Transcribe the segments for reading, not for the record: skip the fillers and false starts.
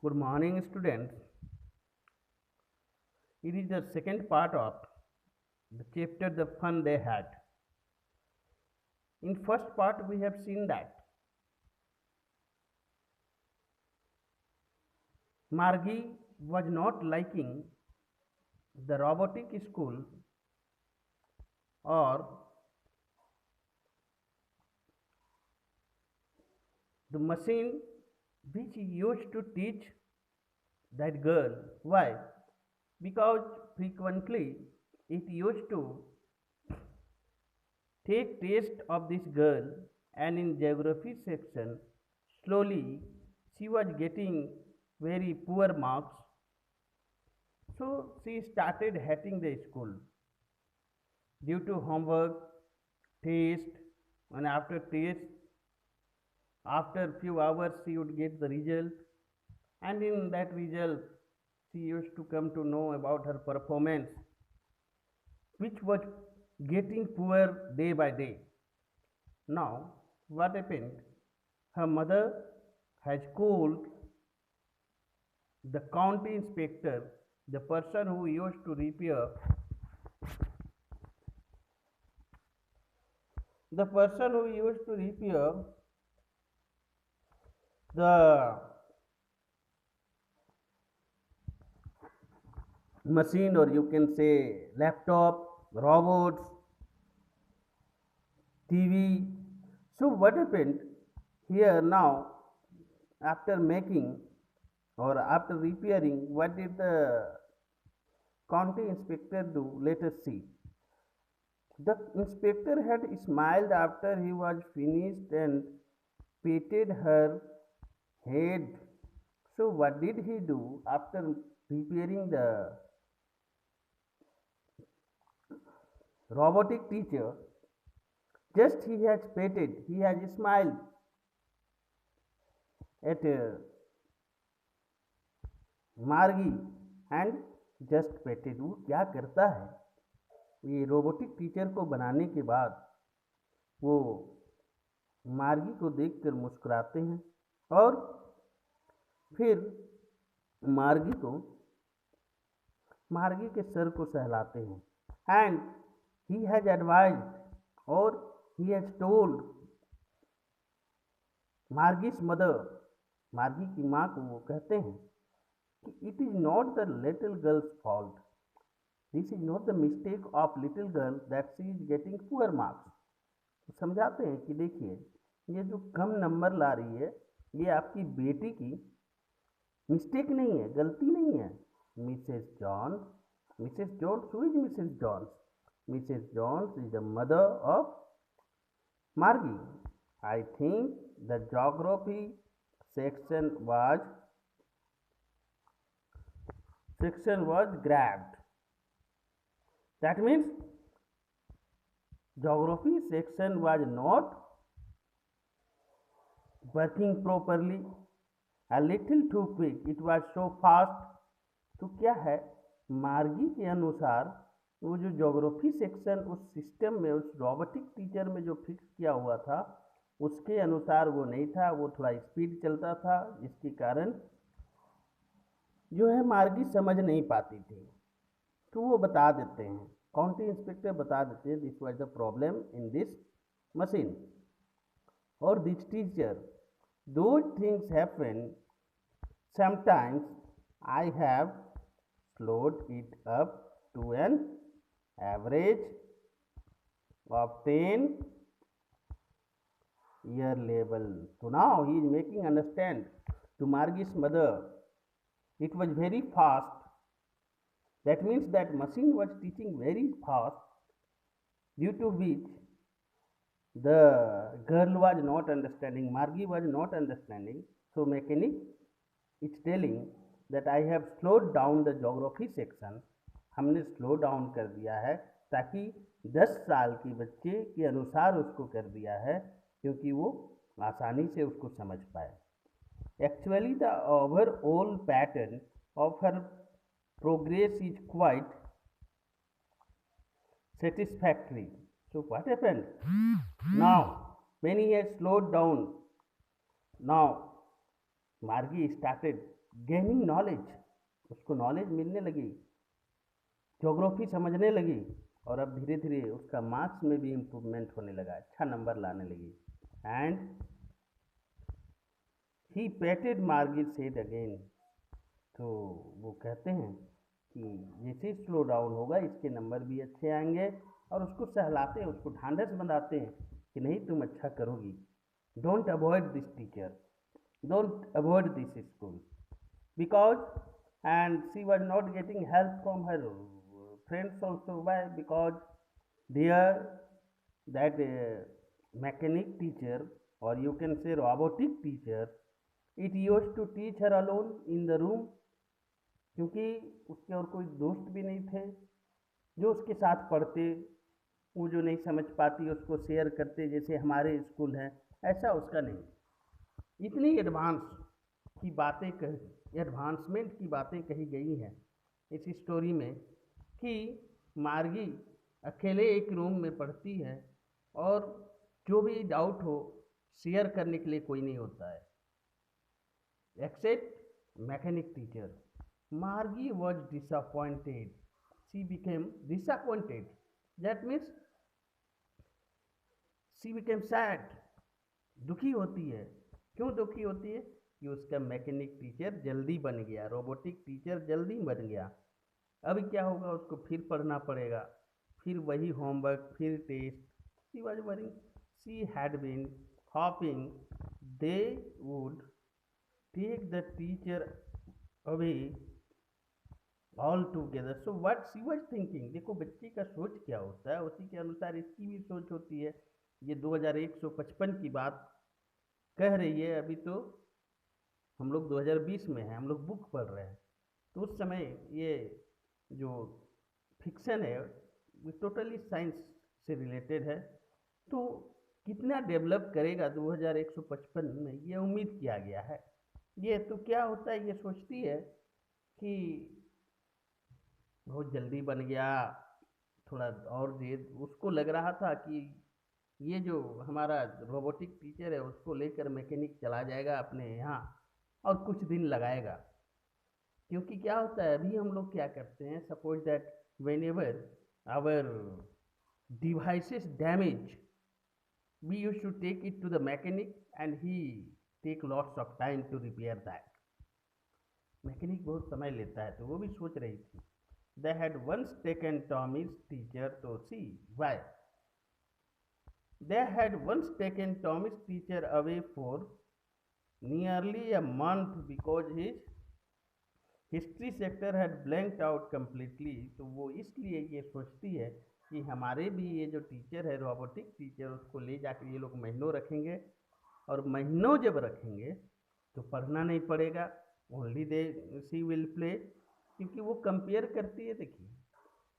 Good morning, students. It is the second part of the chapter The Fun They Had. In first part, we have seen that Margie was not liking the robotic school or the machine which used to teach that girl. Why? Because frequently it used to take taste of this girl, and in geography section slowly she was getting very poor marks, so she started hating the school due to homework, test, and after test, after few hours she would get the result, and in that result she used to come to know about her performance, which was getting poor day by day. Now, what happened? Her mother has called the county inspector, the person who used to repair, the person who used to repair the machine, or you can say laptop, robots, TV. So what happened here now, after making or after repairing, what did the county inspector do? Let us see. The inspector had smiled after he was finished and patted her head. So what did he do after repairing the robotic teacher? Just he has patted, he has smiled at Margie and just patted. वो क्या करता है, ये robotic teacher को बनाने के बाद वो मार्गी को देखकर मुस्कुराते हैं और फिर मार्गी को मार्गी के सर को सहलाते हैं, एंड ही हैज एडवाइज्ड और ही हैज टोल्ड मार्गीज मदर, मार्गी की माँ को वो कहते हैं कि it is not the little girls fault, this is not the mistake of little girl that she is getting poor marks. तो समझाते हैं कि देखिए, ये जो कम नंबर ला रही है ये आपकी बेटी की मिस्टेक नहीं है, गलती नहीं है। Mrs John, Mrs Johns, who is Mrs Johns? Mrs Johns is the mother of Margie. I think the geography section was grabbed. That means geography section was not working properly, a little too quick, it was so fast. तो क्या है, मार्गी के अनुसार वो जो geography section उस system में, उस रोबोटिक टीचर में जो फिक्स किया हुआ था उसके अनुसार वो नहीं था, वो थोड़ा स्पीड चलता था, जिसके कारण जो है मार्गी समझ नहीं पाती थी। तो वो बता देते हैं, काउंटी इंस्पेक्टर बता देते हैं, this was the problem in this machine और this teacher, those things happen sometimes, I have slowed it up to an average of 10 year level. So now he is making understand to Margie's mother, it was very fast. That means that machine was teaching very fast, due to which the girl was not understanding, Margie was not understanding. So mechanic is telling that I have slowed down the geography section. हमने slow down कर दिया है ताकि 10 साल के बच्चे के अनुसार उसको कर दिया है, क्योंकि वो आसानी से उसको समझ पाए। Actually the overall pattern of her progress is quite satisfactory. So what happened? Now when he has slowed down, now Margie started gaining knowledge, उसको नॉलेज मिलने लगी, ज्योग्राफी समझने लगी, और अब धीरे धीरे उसका मार्क्स में भी इम्प्रूवमेंट होने लगा, अच्छा नंबर लाने लगी। एंड ही पेटेड मार्गी सेड अगेन। तो वो कहते हैं कि जैसे स्लो डाउन होगा इसके नंबर भी अच्छे आएंगे, और उसको सहलाते हैं, उसको ढांढस बंधाते हैं कि नहीं तुम अच्छा करोगी, don't avoid this teacher, don't avoid this school, because and she was not getting help from her friends also. Why? Because there that mechanic teacher, or you can say robotic teacher, it used to teach her alone in the room, क्योंकि उसके और कोई दोस्त भी नहीं थे जो उसके साथ पढ़ते, वो जो नहीं समझ पाती उसको शेयर करते जैसे हमारे स्कूल हैं, ऐसा उसका नहीं। इतनी एडवांस की बातें कही, एडवांसमेंट की बातें कही गई हैं इस स्टोरी में कि मार्गी अकेले एक रूम में पढ़ती है और जो भी डाउट हो शेयर करने के लिए कोई नहीं होता है एक्सेप्ट मैकेनिक टीचर। मार्गी was disappointed, she became disappointed, that means she became sad, दुखी होती है। क्यों दुखी होती है? कि उसका मैकेनिक टीचर जल्दी बन गया, रोबोटिक टीचर जल्दी बन गया। अब क्या होगा, उसको फिर पढ़ना पड़ेगा, फिर वही होमवर्क, फिर test. She was worrying, she had been hoping they would take the teacher away all together. So what she was thinking, देखो बच्चे का सोच क्या होता है, उसी के अनुसार इसकी भी सोच होती है। ये 2155 की बात कह रही है, अभी तो हम लोग 2020 में हैं, हम लोग बुक पढ़ रहे हैं। तो उस समय ये जो फिक्शन है वो टोटली साइंस से रिलेटेड है, तो कितना डेवलप करेगा 2155 में ये उम्मीद किया गया है। ये तो क्या होता है, ये सोचती है कि बहुत जल्दी बन गया, थोड़ा और देर, उसको लग रहा था कि ये जो हमारा रोबोटिक टीचर है उसको लेकर मैकेनिक चला जाएगा अपने यहाँ और कुछ दिन लगाएगा। क्योंकि क्या होता है, अभी हम लोग क्या करते हैं, suppose that whenever our devices damage, we use to take it to the mechanic and he take lots of time to repair that. Mechanic बहुत समय लेता है, तो वो भी सोच रही थी। They had once taken Tommy's teacher to see why, they had once taken Tommy's teacher away for nearly a month because his history sector had blanked out completely. तो वो इसलिए ये सोचती है कि हमारे भी ये जो टीचर है रोबोटिक टीचर, उसको ले जाकर ये लोग महीनों रखेंगे, और महीनों जब रखेंगे तो पढ़ना नहीं पड़ेगा, only they see will play. क्योंकि वो कंपेयर करती है, देखिए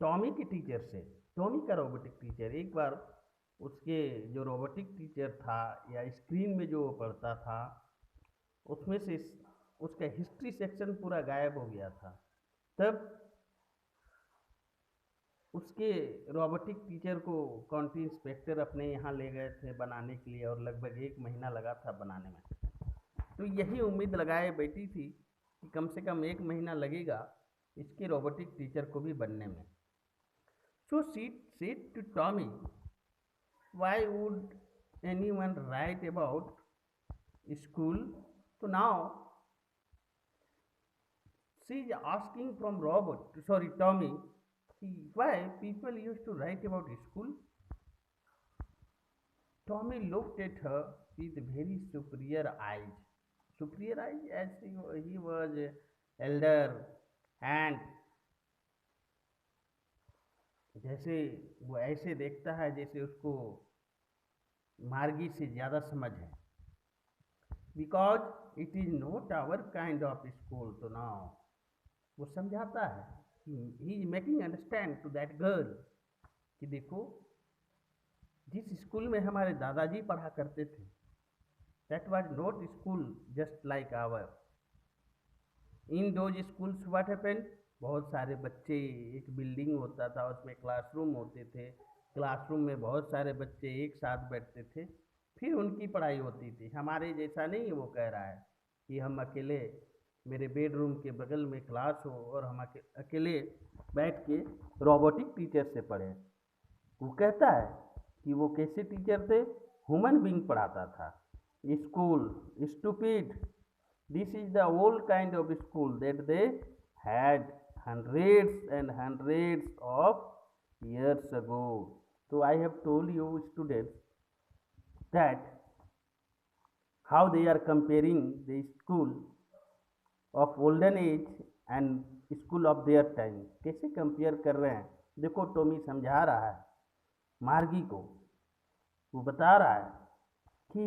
टॉमी के टीचर से, टॉमी का रोबोटिक टीचर, एक बार उसके जो रोबोटिक टीचर था या स्क्रीन में जो वो पढ़ता था उसमें से उसका हिस्ट्री सेक्शन पूरा गायब हो गया था। तब उसके रोबोटिक टीचर को काउंटी इंस्पेक्टर अपने यहाँ ले गए थे बनाने के लिए, और लगभग 1 महीना लगा था बनाने में। तो यही उम्मीद लगाए बैठी थी कि कम से कम 1 महीना लगेगा इसके रोबोटिक टीचर को भी बनने में। So she said to Tommy, why would anyone write about school? So now she is asking from Tommy, why people used to write about school. Tommy looked at her with very superior eyes as he was elder, and जैसे वो ऐसे देखता है जैसे उसको मार्गी से ज़्यादा समझ है। Because it is not our kind of school. तो नाउ वो समझाता है, he is making understand to that girl कि देखो जिस स्कूल में हमारे दादाजी पढ़ा करते थे, that was not school just like our. In those schools what happened, बहुत सारे बच्चे, एक बिल्डिंग होता था, उसमें क्लासरूम होते थे, क्लासरूम में बहुत सारे बच्चे एक साथ बैठते थे, फिर उनकी पढ़ाई होती थी। हमारे जैसा नहीं वो कह रहा है कि हम अकेले मेरे बेडरूम के बगल में क्लास हो और हम अकेले बैठ के रोबोटिक टीचर से पढ़ें। वो कहता है कि वो कैसे टीचर थे, ह्यूमन बीइंग पढ़ाता था। School stupid, this is the old kind of school that they had hundreds and hundreds of years ago. So I have told you students that how they are comparing the school of olden age and school of their time, कैसे compare कर रहे हैं। देखो Tommy समझा रहा है मार्गी को, वो बता रहा है कि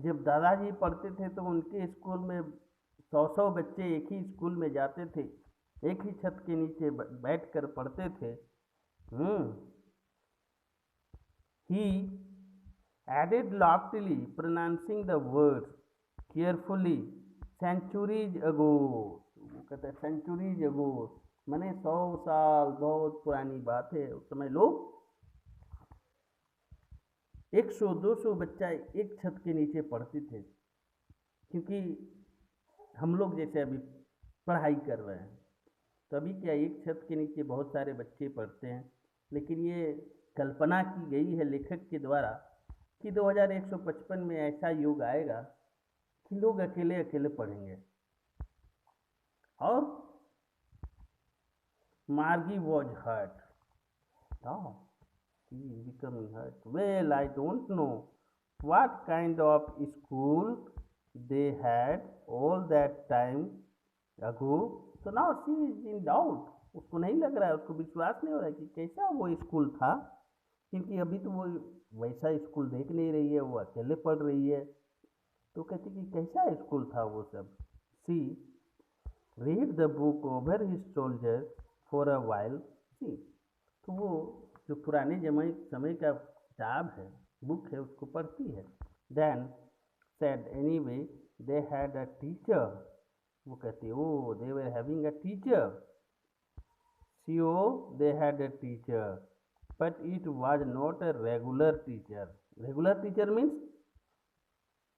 जब दादाजी पढ़ते थे तो उनके स्कूल में 100 बच्चे एक ही स्कूल में जाते थे, एक ही छत के नीचे बैठ कर पढ़ते थे। He added loftily pronouncing the words carefully centuries ago. वो कहते हैं सेंचुरीज अगो मैंने 100 साल, बहुत पुरानी बात है। उस समय लोग 100-200 बच्चा एक छत के नीचे पढ़ते थे, क्योंकि हम लोग जैसे अभी पढ़ाई कर रहे हैं तो अभी क्या एक छत के नीचे बहुत सारे बच्चे पढ़ते हैं, लेकिन ये कल्पना की गई है लेखक के द्वारा कि 2155 में ऐसा युग आएगा कि लोग अकेले अकेले पढ़ेंगे। और Margie was hurt, he is becoming hurt. Well, I don't know what kind of school they had all that time ago. So now she is in doubt. उसको नहीं लग रहा है, उसको विश्वास नहीं हो रहा है कि कैसा वो स्कूल था, क्योंकि अभी तो वो वैसा स्कूल देख नहीं रही है, वो अकेले पढ़ रही है। तो कहती कि कैसा स्कूल था वो सब। She read the book over his shoulder for a while. See, तो वो जो पुराने समय का किताब है, बुक है, उसको पढ़ती है। Then said anyway they had a teacher. वो कहती oh they were having a teacher. So they had a teacher but it was not a regular teacher. Regular teacher means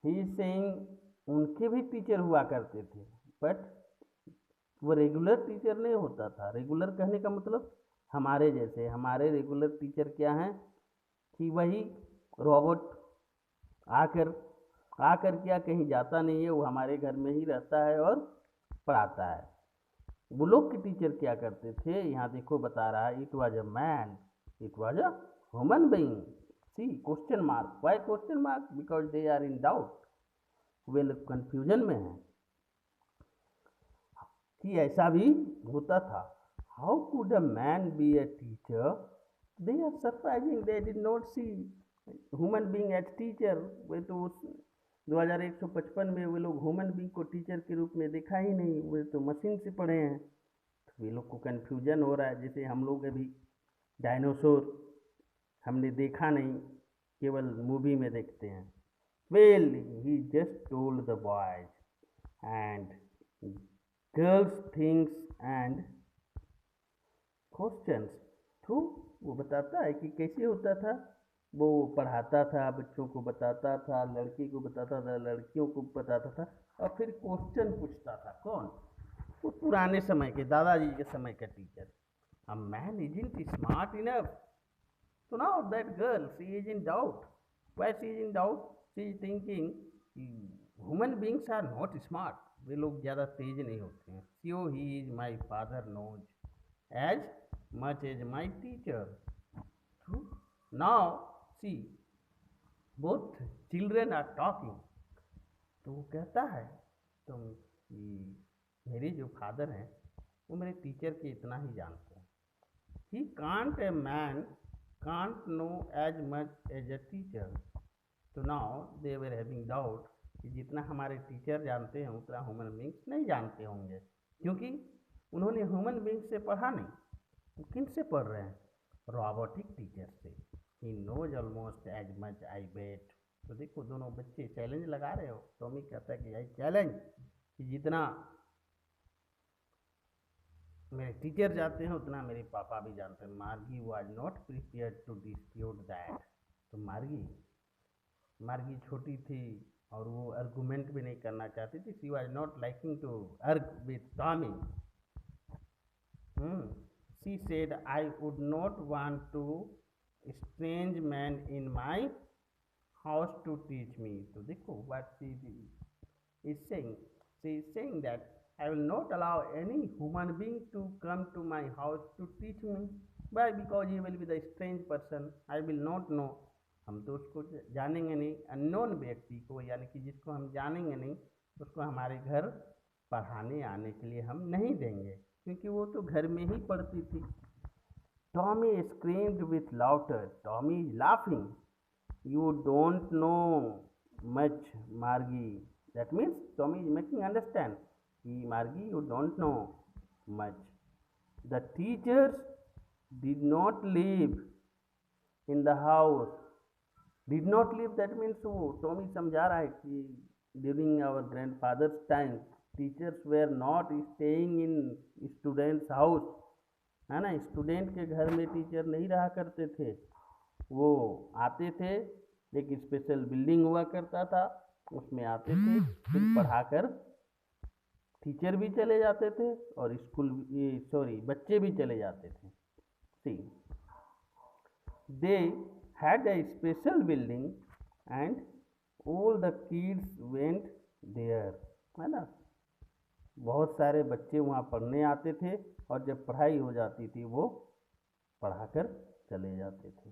he is saying उनके भी teacher हुआ करते थे, but वो regular teacher नहीं होता था। रेगुलर कहने का मतलब हमारे जैसे, हमारे रेगुलर टीचर क्या हैं कि वही रोबोट आकर क्या कहीं जाता नहीं है, वो हमारे घर में ही रहता है और पढ़ाता है। वो लोग के टीचर क्या करते थे, यहाँ देखो बता रहा है, it was a man, it was a human being. See question mark, why question mark, because they are in doubt, वे लोग कंफ्यूजन में हैं कि ऐसा भी होता था। How could a man be a teacher? They are surprising. They did not see human being as teacher. वे तो उस 2155 में वे लोग ह्यूमन बींग को टीचर के रूप में देखा ही नहीं, वे तो मशीन से पढ़े हैं। तो वे लोग को कन्फ्यूजन हो रहा है, जैसे हम लोग अभी डायनासोर हमने देखा नहीं, केवल मूवी में देखते हैं। Well, he just told the boys and girls things and questions. तो वो बताता है कि कैसे होता था, वो पढ़ाता था, बच्चों को बताता था, लड़की को बताता था, लड़कियों को बताता था, और फिर क्वेश्चन पूछता था। कौन? वो पुराने समय के दादाजी के समय का teacher. A man isn't smart enough, so now that girl, she is in doubt. Why she is in doubt? She is thinking human beings are not smart. वे लोग ज़्यादा तेज नहीं होते हैं। So he is my father knows as much as my teacher. True. Now see, both children are talking. तो वो कहता है तुम मेरे जो फादर हैं वो मेरे टीचर के इतना ही जानते हैं। He can't a man can't know as much as a teacher. तो now they were having doubt कि जितना हमारे टीचर जानते हैं उतना ह्यूमन बींग्स नहीं जानते होंगे, क्योंकि उन्होंने ह्यूमन बींग से पढ़ा नहीं। वो किन से पढ़ रहे हैं? रोबोटिक टीचर से। He knows almost as much I bet. तो देखो दोनों बच्चे चैलेंज लगा रहे हो। टॉमी कहता है कि आई चैलेंज कि जितना मेरे टीचर जानते हैं उतना मेरे पापा भी जानते हैं। Margie was not prepare to dispute that. तो मार्गी छोटी थी, और वो आर्गुमेंट भी नहीं करना चाहती थी. She was not liking to argue with Tommy. She said, I would not want to strange man in my house to teach me. तो देखो what she is saying. She is saying that I will not allow any human being to come to my house to teach me. Why? Because he will be the strange person. I will not know. हम तो उसको जानेंगे नहीं. Unknown व्यक्ति को, यानी कि जिसको हम जानेंगे नहीं, उसको हमारे घर पढ़ाने आने के लिए हम नहीं देंगे, क्योंकि वो तो घर में ही पढ़ती थी. Tommy screamed with laughter. Tommy is laughing. You don't know much, Margie. That means Tommy is making understand. Margie, you don't know much. The teachers did not live in the house. Did not live, that means वो Tommy समझा रहा है कि during our grandfather's time, teachers were not staying in students' house. है ना, student के घर में टीचर नहीं रहा करते थे. वो आते थे, एक स्पेशल बिल्डिंग हुआ करता था, उसमें आते थे, फिर पढ़ाकर टीचर भी चले जाते थे और बच्चे भी चले जाते थे. See they had a special building and all the kids went there. है ना, बहुत सारे बच्चे वहाँ पढ़ने आते थे और जब पढ़ाई हो जाती थी वो पढ़ाकर चले जाते थे.